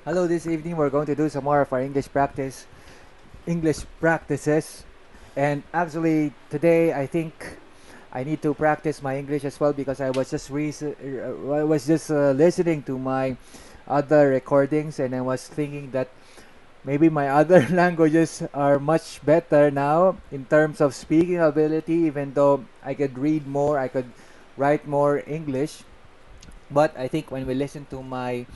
Hello, this evening we're going to do some more of our English practices. And actually today I think I need to practice my English as well because I was just listening to my other recordings and I was thinking that maybe my other languages are much better now in terms of speaking ability, even though I could read more, I could write more English. But I think when we listen to my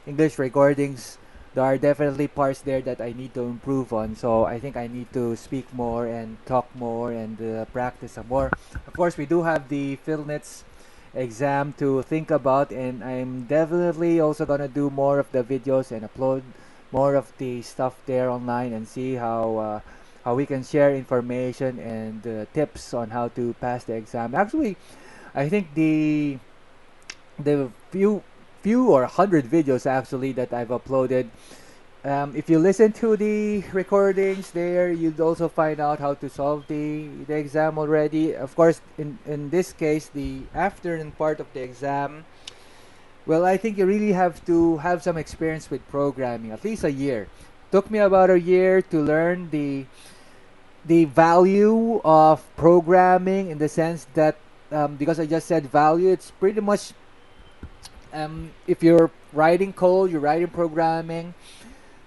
English recordings, there are definitely parts there that I need to improve on. So I think I need to speak more and talk more and practice some more. Of course, we do have the PhilNITS exam to think about, and I'm definitely also gonna do more of the videos and upload more of the stuff there online and see how we can share information and tips on how to pass the exam. Actually, I think the few or 100 videos actually that I've uploaded. If you listen to the recordings there, you'd also find out how to solve the exam already. Of course, in this case, the afternoon part of the exam, well, I think you really have to have some experience with programming, at least a year. Took me about a year to learn the value of programming in the sense that because I just said value, it's pretty much if you're writing code, you're writing programming,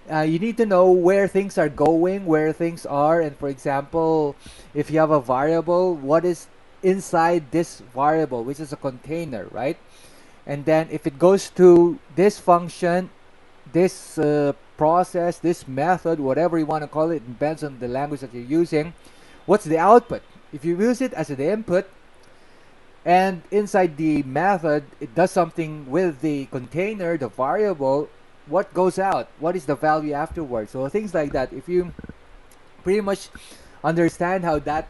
you need to know where things are going, where things are, and for example, if you have a variable, what is inside this variable, which is a container, right? And then if it goes to this function, this process, this method, whatever you want to call it, depends on the language that you're using. What's the output? If you use it as the input, and inside the method it does something with the container, the variable, what goes out, what is the value afterwards. So things like that, if you pretty much understand how that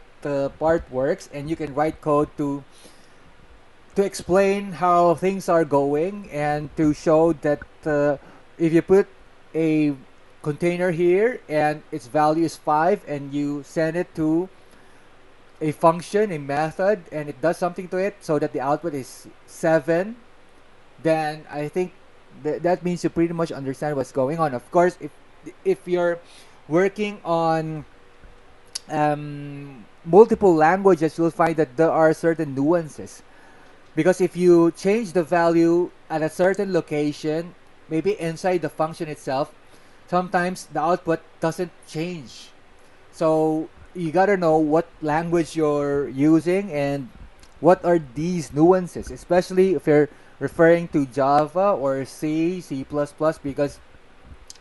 part works, and you can write code to explain how things are going and to show that if you put a container here and its value is 5 and you send it to a function, a method, and it does something to it so that the output is 7, then I think that means you pretty much understand what's going on. Of course, if you're working on multiple languages, you'll find that there are certain nuances. Because if you change the value at a certain location, maybe inside the function itself, sometimes the output doesn't change. So you gotta know what language you're using and what are these nuances, especially if you're referring to Java or C, C++, because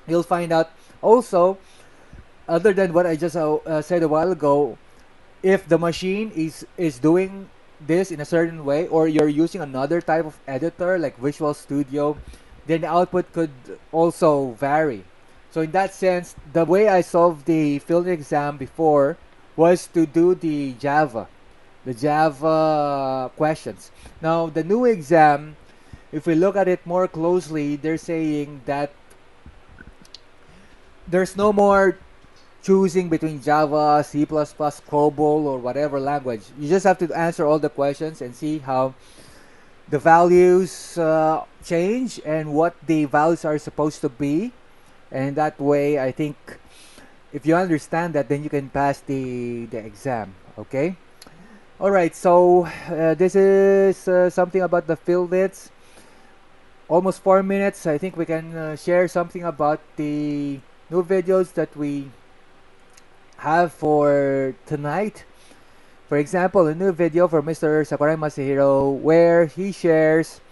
you'll find out also, other than what I just said a while ago, if the machine is doing this in a certain way, or you're using another type of editor like Visual Studio, then the output could also vary. So in that sense, the way I solved the field exam before was to do the Java questions. Now the new exam, if we look at it more closely, they're saying that there's no more choosing between Java, C++, COBOL, or whatever language. You just have to answer all the questions and see how the values change and what the values are supposed to be. And that way, I think if you understand that, then you can pass the exam. Okay. All right. So this is something about the field nits. Almost 4 minutes. I think we can share something about the new videos that we have for tonight. For example, a new video for Mr. Sakurai Masahiro where he shares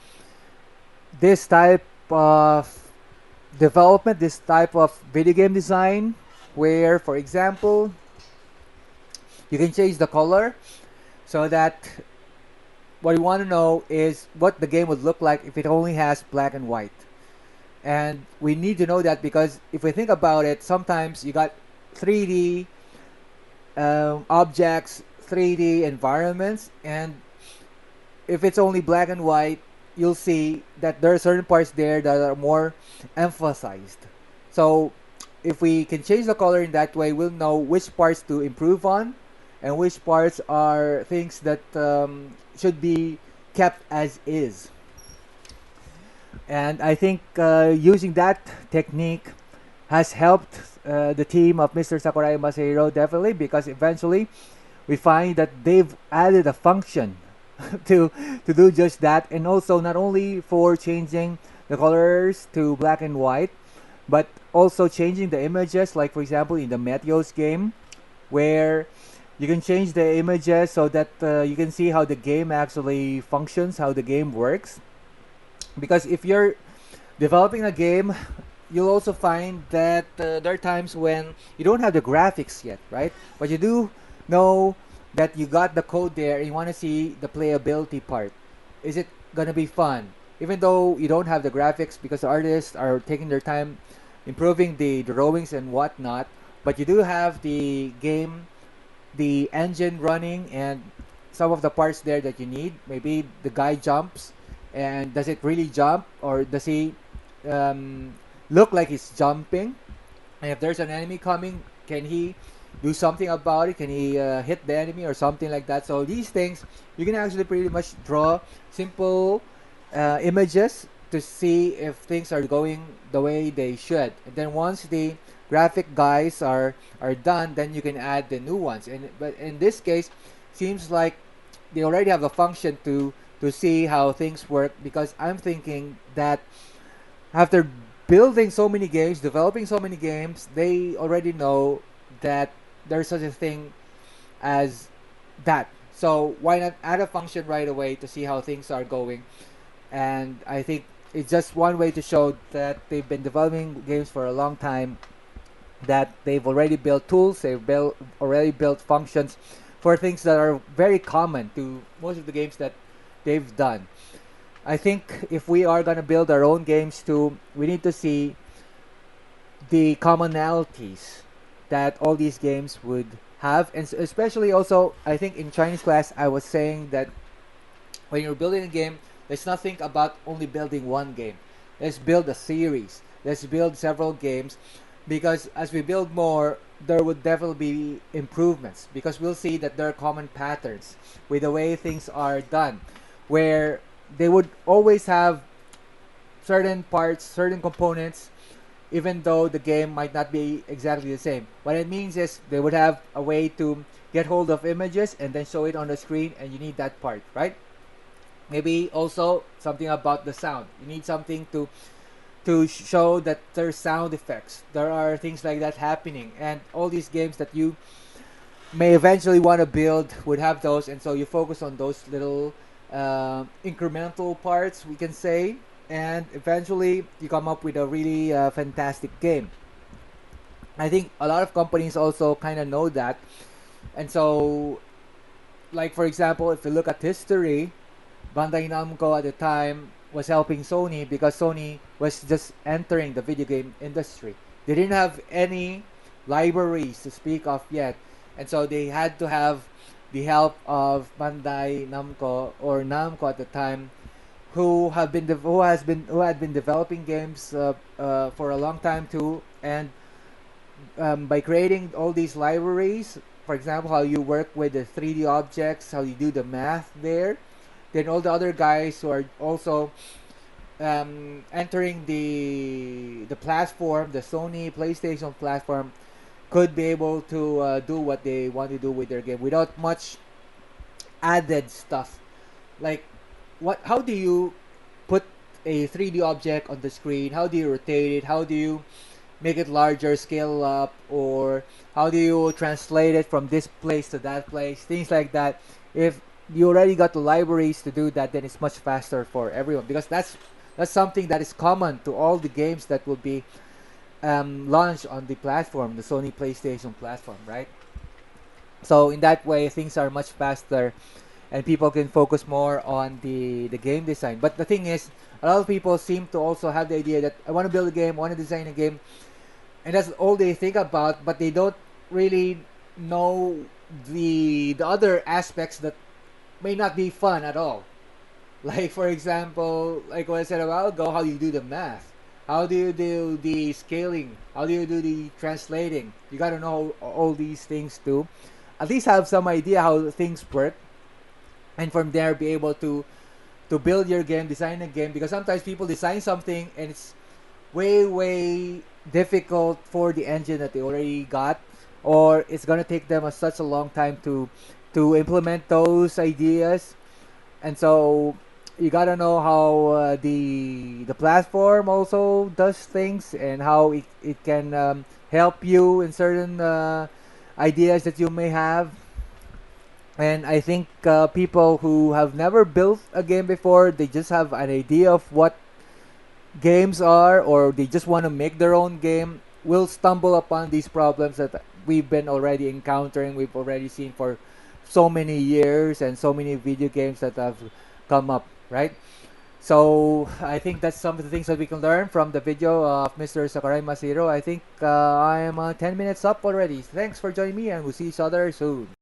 this type of development, this type of video game design, where, for example, you can change the color so that what you want to know is what the game would look like if it only has black and white. And we need to know that because if we think about it, sometimes you got 3D objects, 3D environments, and if it's only black and white, you'll see that there are certain parts there that are more emphasized. So if we can change the color in that way, we'll know which parts to improve on and which parts are things that should be kept as is. And I think using that technique has helped the team of Mr. Sakurai Masahiro definitely, because eventually we find that they've added a function to to do just that, and also not only for changing the colors to black and white, but also changing the images, like for example in the Meteos game, where you can change the images so that you can see how the game actually functions, how the game works. Because if you're developing a game, you'll also find that there are times when you don't have the graphics yet, right? But you do know that you got the code there and you want to see the playability part. Is it gonna be fun? Even though you don't have the graphics, because the artists are taking their time improving the drawings and whatnot, but you do have the game, the engine running, and some of the parts there that you need. Maybe the guy jumps, and does it really jump, or does he um, look like he's jumping? And if there's an enemy coming, can he do something about it? Can he hit the enemy or something like that? So these things, you can actually pretty much draw simple images to see if things are going the way they should. And then once the graphic guys are done, then you can add the new ones. And but in this case, seems like they already have a function to see how things work, because I'm thinking that after building so many games, developing so many games, they already know that there's such a thing as that. So why not add a function right away to see how things are going? And I think it's just one way to show that they've been developing games for a long time, that they've already built tools, already built functions for things that are very common to most of the games that they've done. I think if we are gonna build our own games too, we need to see the commonalities that all these games would have, and especially also, I think in Chinese class I was saying that when you're building a game, let's not think about only building one game. Let's build a series. Let's build several games, because as we build more, there would definitely be improvements, because we'll see that there are common patterns with the way things are done, where they would always have certain parts, certain components, even though the game might not be exactly the same. What it means is they would have a way to get hold of images and then show it on the screen, and you need that part, right? Maybe also something about the sound. You need something to show that there's sound effects. There are things like that happening, and all these games that you may eventually want to build would have those, and so you focus on those little incremental parts, we can say, and eventually you come up with a really fantastic game. I think a lot of companies also kind of know that, and so, like for example, if you look at history, Bandai Namco at the time was helping Sony because Sony was just entering the video game industry. They didn't have any libraries to speak of yet, and so they had to have the help of Bandai Namco, or Namco at the time, who had been developing games for a long time too, and by creating all these libraries, for example, how you work with the 3D objects, how you do the math there, then all the other guys who are also entering the platform, the Sony PlayStation platform, could be able to do what they want to do with their game without much added stuff. Like, what? How do you put a 3D object on the screen? How do you rotate it? How do you make it larger, scale up, or how do you translate it from this place to that place? Things like that. If you already got the libraries to do that, then it's much faster for everyone, because that's something that is common to all the games that will be launched on the platform, the Sony PlayStation platform, right? So in that way, things are much faster, and people can focus more on the game design. But the thing is, a lot of people seem to also have the idea that I want to build a game, I want to design a game, and that's all they think about. But they don't really know the other aspects that may not be fun at all. Like for example, like what I said a while ago, how you do the math, how do you do the scaling, how do you do the translating. You got to know all these things too. At least have some idea how things work, and from there be able to to build your game, design a game, because sometimes people design something and it's way difficult for the engine that they already got, or it's gonna take them such a long time to implement those ideas. And so you gotta know how the platform also does things, and how it can help you in certain ideas that you may have. And I think people who have never built a game before, they just have an idea of what games are, or they just want to make their own game, will stumble upon these problems that we've been already encountering, we've already seen for so many years, and so many video games that have come up, right? So I think that's some of the things that we can learn from the video of Mr. Sakurai Masahiro. I think I am 10 minutes up already. Thanks for joining me, and we'll see each other soon.